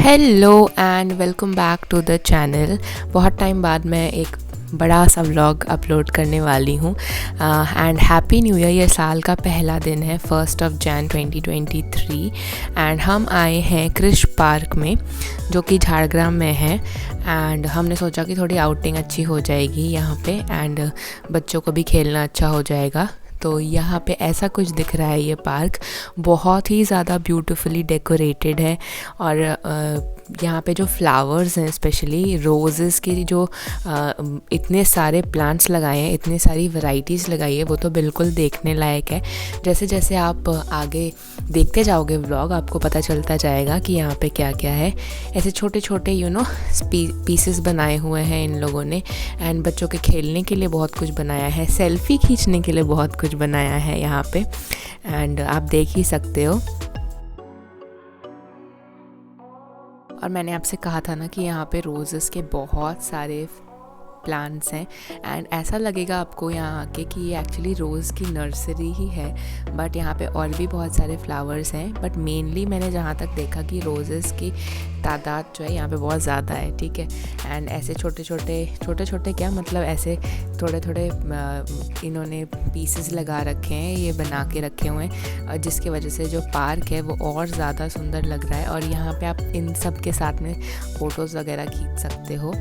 Hello and welcome back to the channel. बहुत time बाद मैं एक बड़ा सा व्लॉग अपलोड करने वाली हूँ एंड हैप्पी न्यू ईयर। ये साल का पहला दिन है 1 जनवरी 2023 एंड हम आए हैं कृष पार्क में जो कि झाड़ग्राम में है। एंड हमने सोचा कि थोड़ी आउटिंग अच्छी हो जाएगी यहाँ पे एंड बच्चों को भी खेलना अच्छा हो जाएगा। तो यहाँ पे ऐसा कुछ दिख रहा है। ये पार्क बहुत ही ज़्यादा ब्यूटीफुली डेकोरेटेड है और यहाँ पे जो फ्लावर्स हैं स्पेशली रोज़ेस की जो इतने सारे प्लांट्स लगाए हैं, इतनी सारी वैरायटीज़ लगाई है, वो तो बिल्कुल देखने लायक है। जैसे जैसे आप आगे देखते जाओगे व्लॉग आपको पता चलता जाएगा कि यहाँ पे क्या क्या है। ऐसे छोटे छोटे पीसेस बनाए हुए हैं इन लोगों ने एंड बच्चों के खेलने के लिए बहुत कुछ बनाया है, सेल्फ़ी खींचने के लिए बहुत कुछ बनाया है यहाँ पे एंड आप देख ही सकते हो। और मैंने आपसे कहा था ना कि यहाँ पे रोज़ेस के बहुत सारे प्लांट्स हैं एंड ऐसा लगेगा आपको यहाँ आके कि ये एक्चुअली रोज़ की नर्सरी ही है, बट यहाँ पे और भी बहुत सारे फ्लावर्स हैं। बट मेनली मैंने जहाँ तक देखा कि रोज़ेस की तादाद जो है यहाँ पे बहुत ज़्यादा है, ठीक है। एंड ऐसे छोटे छोटे क्या मतलब ऐसे थोड़े थोड़े इन्होंने पीसेस लगा रखे हैं, ये बना के रखे हुए हैं जिसकी वजह से जो पार्क है वो और ज़्यादा सुंदर लग रहा है। और यहाँ पे आप इन सब के साथ में फ़ोटोज़ वगैरह खींच सकते हो।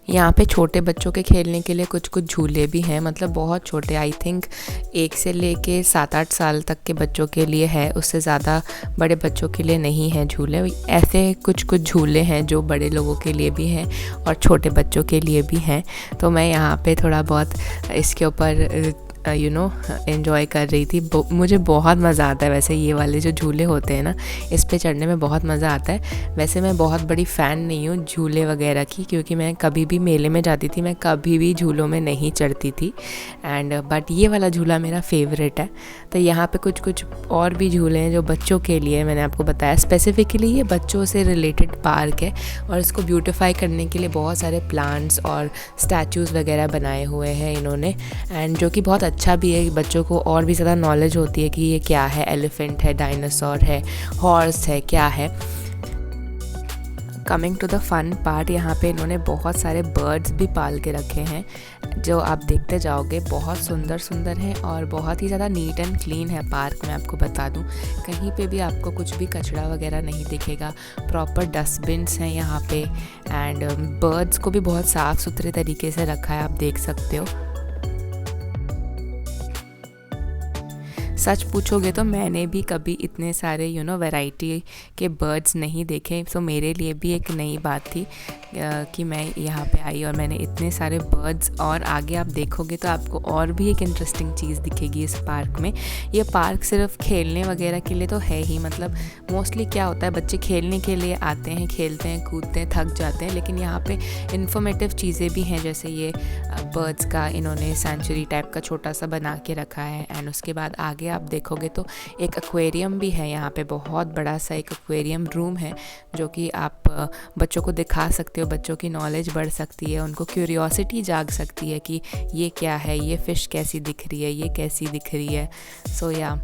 यहाँ पे छोटे बच्चों के खेलने के लिए कुछ कुछ झूले भी हैं, मतलब बहुत छोटे, आई थिंक 1 से लेके 7-8 साल तक के बच्चों के लिए है, उससे ज़्यादा बड़े बच्चों के लिए नहीं है झूले। ऐसे कुछ कुछ झूले हैं जो बड़े लोगों के लिए भी हैं और छोटे बच्चों के लिए भी हैं। तो मैं यहाँ पे थोड़ा बहुत इसके ऊपर एंजॉय कर रही थी। मुझे बहुत मज़ा आता है वैसे ये वाले जो झूले होते हैं ना, इस पे चढ़ने में बहुत मज़ा आता है। वैसे मैं बहुत बड़ी फ़ैन नहीं हूँ झूले वगैरह की, क्योंकि मैं कभी भी मेले में जाती थी मैं कभी भी झूलों में नहीं चढ़ती थी एंड बट ये वाला झूला मेरा फेवरेट है। तो यहाँ पे कुछ कुछ और भी झूले हैं जो बच्चों के लिए, मैंने आपको बताया स्पेसिफिकली ये बच्चों से रिलेटेड पार्क है और इसको ब्यूटिफाई करने के लिए बहुत सारे प्लांट्स और स्टैचूज़ वगैरह बनाए हुए हैं इन्होंने एंड जो कि बहुत अच्छा भी है कि बच्चों को और भी ज़्यादा नॉलेज होती है कि ये क्या है, एलिफेंट है, डायनासोर है, हॉर्स है, क्या है। Coming to the fun part, यहाँ पे इन्होंने बहुत सारे बर्ड्स भी पाल के रखे हैं जो आप देखते जाओगे बहुत सुंदर सुंदर हैं और बहुत ही ज़्यादा नीट एंड क्लीन है पार्क में। आपको बता दूँ कहीं पे भी आपको कुछ भी कचरा वगैरह नहीं दिखेगा, प्रॉपर डस्टबिन्स हैं यहाँ पे एंड बर्ड्स को भी बहुत साफ़ सुथरे तरीके से रखा है, आप देख सकते हो। सच पूछोगे तो मैंने भी कभी इतने सारे वैरायटी के बर्ड्स नहीं देखे, तो मेरे लिए भी एक नई बात थी कि मैं यहाँ पे आई और मैंने इतने सारे बर्ड्स। और आगे आप देखोगे तो आपको और भी एक इंटरेस्टिंग चीज़ दिखेगी इस पार्क में। ये पार्क सिर्फ खेलने वगैरह के लिए तो है ही, मतलब मोस्टली क्या होता है बच्चे खेलने के लिए आते हैं, खेलते हैं, कूदते हैं, थक जाते हैं, लेकिन यहाँ पे इन्फॉर्मेटिव चीज़ें भी हैं। जैसे ये बर्ड्स का इन्होंने सेंचुरी टाइप का छोटा सा बना के रखा है एंड उसके बाद आगे आप देखोगे तो एक एक्वेरियम भी है यहाँ पे, बहुत बड़ा सा एक एक्वेरियम रूम है जो कि आप बच्चों को दिखा सकते हो। बच्चों की नॉलेज बढ़ सकती है, उनको क्यूरियोसिटी जाग सकती है कि ये क्या है, ये फ़िश कैसी दिख रही है, ये कैसी दिख रही है। सो या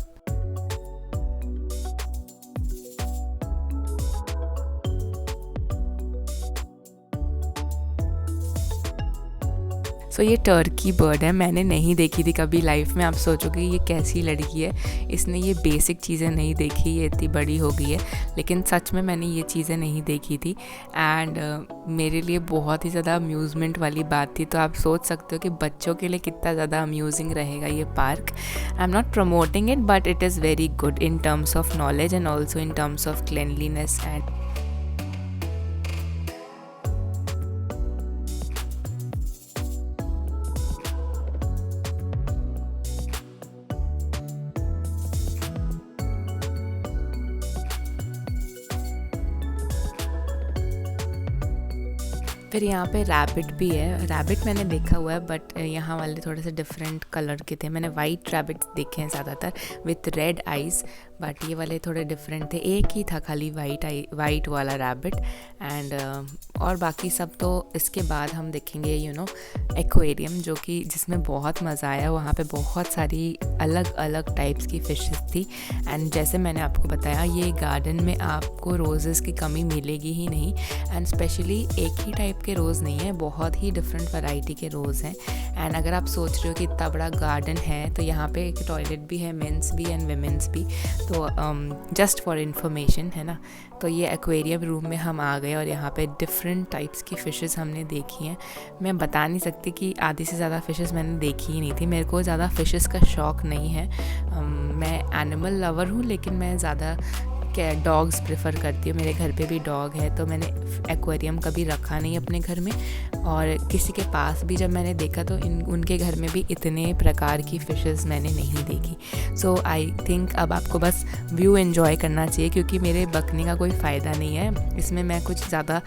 सो ये टर्की बर्ड है, मैंने नहीं देखी थी कभी लाइफ में। आप सोचोगे ये कैसी लड़की है, इसने ये बेसिक चीज़ें नहीं देखी, ये इतनी बड़ी हो गई है, लेकिन सच में मैंने ये चीज़ें नहीं देखी थी एंड मेरे लिए बहुत ही ज़्यादा अम्यूज़मेंट वाली बात थी। तो आप सोच सकते हो कि बच्चों के लिए कितना ज़्यादा अम्यूजिंग रहेगा ये park. I am not promoting it but it is very good in terms of knowledge and also in terms of cleanliness and फिर यहाँ पे रैबिट भी है। रैबिट मैंने देखा हुआ है बट यहाँ वाले थोड़े से डिफरेंट कलर के थे। मैंने वाइट रैबिट्स देखे हैं ज़्यादातर विथ रेड आइज़, बट ये वाले थोड़े डिफरेंट थे। एक ही था खाली वाइट वाला रैबिट एंड और बाकी सब तो इसके बाद हम देखेंगे एक्वेरियम, जो कि जिसमें बहुत मज़ा आया। वहाँ पे बहुत सारी अलग अलग टाइप्स की फ़िशेस थी एंड जैसे मैंने आपको बताया ये गार्डन में आपको रोज़ेस की कमी मिलेगी ही नहीं एंड स्पेशली एक ही टाइप के रोज़ नहीं है, बहुत ही डिफरेंट वैरायटी के रोज़ हैं। एंड अगर आप सोच रहे हो कि इतना बड़ा गार्डन है तो यहाँ पे एक टॉयलेट भी है, मेंस भी एंड विमेंस भी, तो जस्ट फॉर इन्फॉर्मेशन है ना। तो ये एक्वेरियम रूम में हम आ गए और यहाँ पे डिफरेंट टाइप्स की फ़िशेस हमने देखी हैं। मैं बता नहीं सकती कि आधी से ज़्यादा फ़िशेस मैंने देखी ही नहीं थी। मेरे को ज़्यादा फ़िशेस का शौक़ नहीं है। मैं एनिमल लवर हूँ, लेकिन मैं ज़्यादा डॉग्स प्रेफर करती हूँ। मेरे घर पे भी डॉग है, तो मैंने एक्वेरियम कभी रखा नहीं अपने घर में, और किसी के पास भी जब मैंने देखा तो उनके घर में भी इतने प्रकार की फ़िशेस मैंने नहीं देखी। सो आई थिंक अब आपको बस व्यू एंजॉय करना चाहिए, क्योंकि मेरे बकने का कोई फ़ायदा नहीं है। इसमें मैं कुछ ज़्यादा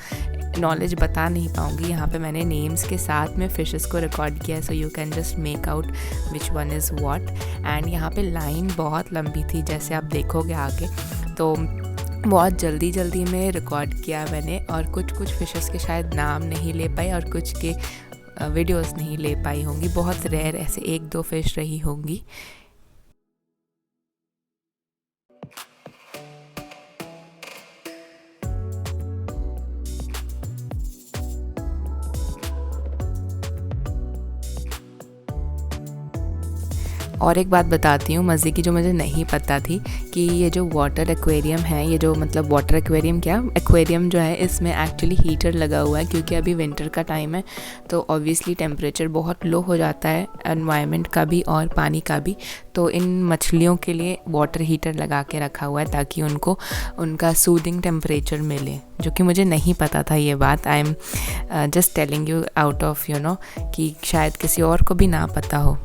नॉलेज बता नहीं पाऊँगी। यहाँ पे मैंने नेम्स के साथ में फ़िशेस को रिकॉर्ड किया है, so you can just make out which one is what. And यहाँ पे लाइन बहुत लंबी थी, जैसे आप देखोगे आगे, तो बहुत जल्दी में रिकॉर्ड किया मैंने, और कुछ फ़िशेस के शायद नाम नहीं ले पाई और कुछ के वीडियोस नहीं ले पाई होंगी। बहुत रेयर ऐसे 1-2 फ़िश रही होंगी। और एक बात बताती हूँ मज़े की, जो मुझे नहीं पता थी, कि ये जो वाटर एक्वेरियम है, ये जो मतलब वाटर एक्वेरियम क्या एक्वेरियम जो है, इसमें एक्चुअली हीटर लगा हुआ है, क्योंकि अभी विंटर का टाइम है तो ऑब्वियसली टेम्परेचर बहुत लो हो जाता है एनवायरनमेंट का भी और पानी का भी। तो इन मछलियों के लिए वाटर हीटर लगा के रखा हुआ है ताकि उनको उनका सूदिंग टेम्परेचर मिले, जो कि मुझे नहीं पता था ये बात। I am just telling you out of कि शायद किसी और को भी ना पता हो।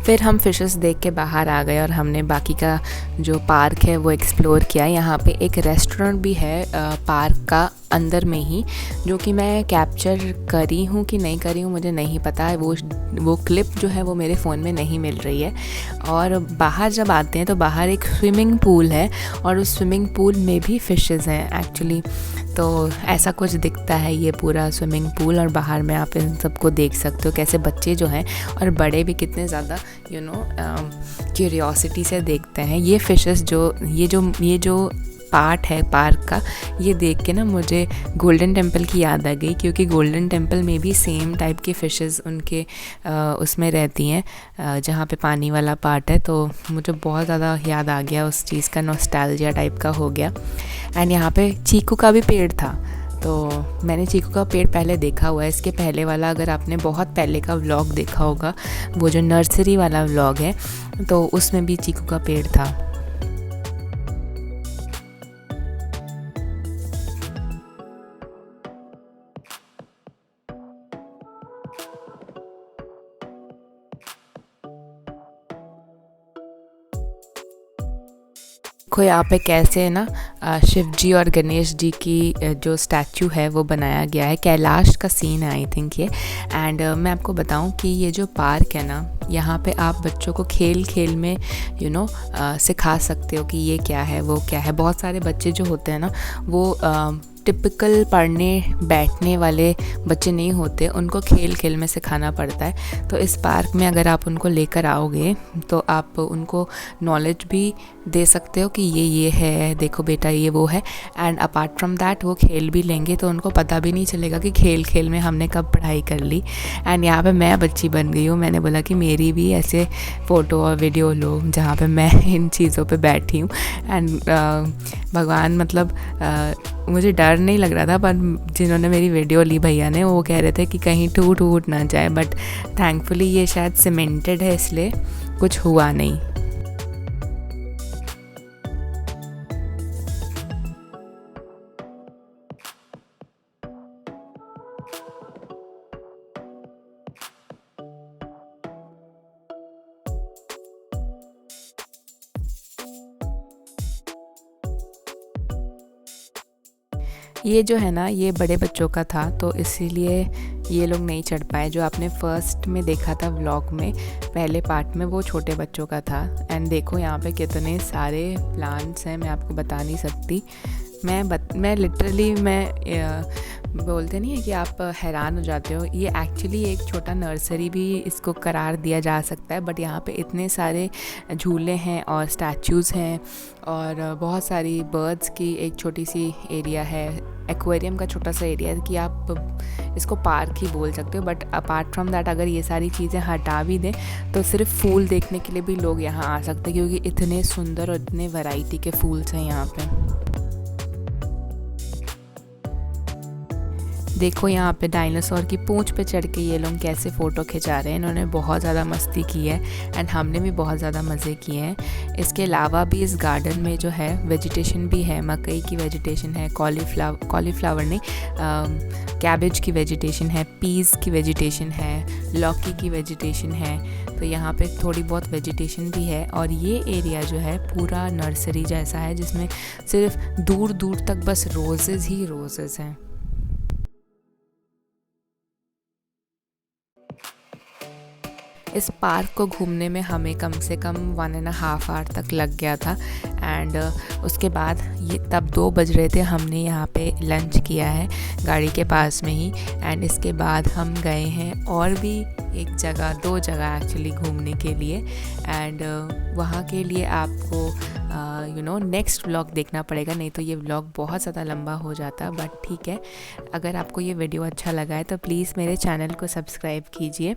फिर हम फ़िशेस देख के बाहर आ गए और हमने बाकी का जो पार्क है वो एक्सप्लोर किया। यहाँ पे एक रेस्टोरेंट भी है पार्क का अंदर में ही, जो कि मैं कैप्चर करी हूँ कि नहीं करी हूँ मुझे नहीं पता है। वो क्लिप जो है वो मेरे फ़ोन में नहीं मिल रही है। और बाहर जब आते हैं तो बाहर एक स्विमिंग पूल है और उस स्विमिंग पूल में भी फ़िशेस हैं एक्चुअली। तो ऐसा कुछ दिखता है ये पूरा स्विमिंग पूल, और बाहर में आप इन सबको देख सकते हो कैसे बच्चे जो हैं और बड़े भी कितने ज़्यादा क्यूरियोसिटी से देखते हैं ये फ़िशेस। ये जो पार्ट है पार्क का, ये देख के ना मुझे गोल्डन टेम्पल की याद आ गई, क्योंकि गोल्डन टेम्पल में भी सेम टाइप की फ़िशेस उनके उसमें रहती हैं जहाँ पे पानी वाला पार्ट है। तो मुझे बहुत ज़्यादा याद आ गया उस चीज़ का, नॉस्टैल्जिया टाइप का हो गया। एंड यहाँ पे चीकू का भी पेड़ था, तो मैंने चीकू का पेड़ पहले देखा हुआ है। इसके पहले वाला अगर आपने बहुत पहले का व्लॉग देखा होगा, वो जो नर्सरी वाला व्लॉग है, तो उसमें भी चीकू का पेड़ था। देखो यहाँ पे कैसे ना शिव जी और गणेश जी की जो स्टैचू है वो बनाया गया है। कैलाश का सीन है आई थिंक ये। एंड मैं आपको बताऊं कि ये जो पार्क है ना, यहाँ पे आप बच्चों को खेल खेल में सिखा सकते हो कि ये क्या है वो क्या है। बहुत सारे बच्चे जो होते हैं ना वो टिपिकल पढ़ने बैठने वाले बच्चे नहीं होते, उनको खेल खेल में सिखाना पड़ता है। तो इस पार्क में अगर आप उनको लेकर आओगे तो आप उनको नॉलेज भी दे सकते हो कि ये है, देखो बेटा ये वो है। एंड अपार्ट फ्रॉम दैट वो खेल भी लेंगे तो उनको पता भी नहीं चलेगा कि खेल खेल में हमने कब पढ़ाई कर ली। एंड यहाँ पे मैं बच्ची बन गई हूँ। मैंने बोला कि मेरी भी ऐसे फ़ोटो और वीडियो लो जहाँ पे मैं इन चीज़ों पे बैठी हूँ। एंड भगवान मतलब मुझे डर नहीं लग रहा था, पर जिन्होंने मेरी वीडियो ली भैया ने, वो कह रहे थे कि कहीं टूट ना जाए। बट थैंकफुली ये शायद सीमेंटेड है इसलिए कुछ हुआ नहीं। ये जो है ना ये बड़े बच्चों का था तो इसीलिए ये लोग नहीं चढ़ पाए। जो आपने फर्स्ट में देखा था व्लॉग में, पहले पार्ट में, वो छोटे बच्चों का था। एंड देखो यहाँ पे कितने सारे प्लांट्स हैं, मैं आपको बता नहीं सकती। मैं लिटरली बोलते नहीं है कि आप हैरान हो जाते हो। ये एक्चुअली एक छोटा नर्सरी भी इसको करार दिया जा सकता है। बट यहाँ पे इतने सारे झूले हैं और स्टैचूज़ हैं और बहुत सारी बर्ड्स की एक छोटी सी एरिया है, एक्वेरियम का छोटा सा एरिया है कि आप इसको पार्क ही बोल सकते हो। बट अपार्ट फ्रॉम दैट अगर ये सारी चीज़ें हटा भी दें तो सिर्फ फूल देखने के लिए भी लोग यहाँ आ सकते हैं, क्योंकि इतने सुंदर और इतने वैरायटी के फूल्स हैं यहाँ पे। देखो यहाँ पे डायनासोर की पूंछ पे चढ़ के ये लोग कैसे फ़ोटो खिंचा रहे हैं। इन्होंने बहुत ज़्यादा मस्ती की है एंड हमने भी बहुत ज़्यादा मज़े किए हैं। इसके अलावा भी इस गार्डन में जो है वेजिटेशन भी है, मकई की वेजिटेशन है, कॉलीफ्लावर नहीं, कैबेज की वेजिटेशन है, पीज़ की वेजिटेशन है, लौकी की वेजिटेशन है। तो यहाँ पे थोड़ी बहुत वेजिटेशन भी है। और ये एरिया जो है पूरा नर्सरी जैसा है जिसमें सिर्फ दूर दूर तक बस रोज़ेज़ ही रोज़ेज़ हैं। इस पार्क को घूमने में हमें कम से कम 1.5 आवर तक लग गया था। एंड उसके बाद ये तब 2 बज रहे थे, हमने यहाँ पे लंच किया है गाड़ी के पास में ही। एंड इसके बाद हम गए हैं और भी एक जगह, 2 जगह एक्चुअली घूमने के लिए। एंड वहाँ के लिए आपको नेक्स्ट व्लॉग देखना पड़ेगा, नहीं तो ये व्लॉग बहुत ज़्यादा लंबा हो जाता। बट ठीक है, अगर आपको ये वीडियो अच्छा लगा है तो प्लीज़ मेरे चैनल को सब्सक्राइब कीजिए।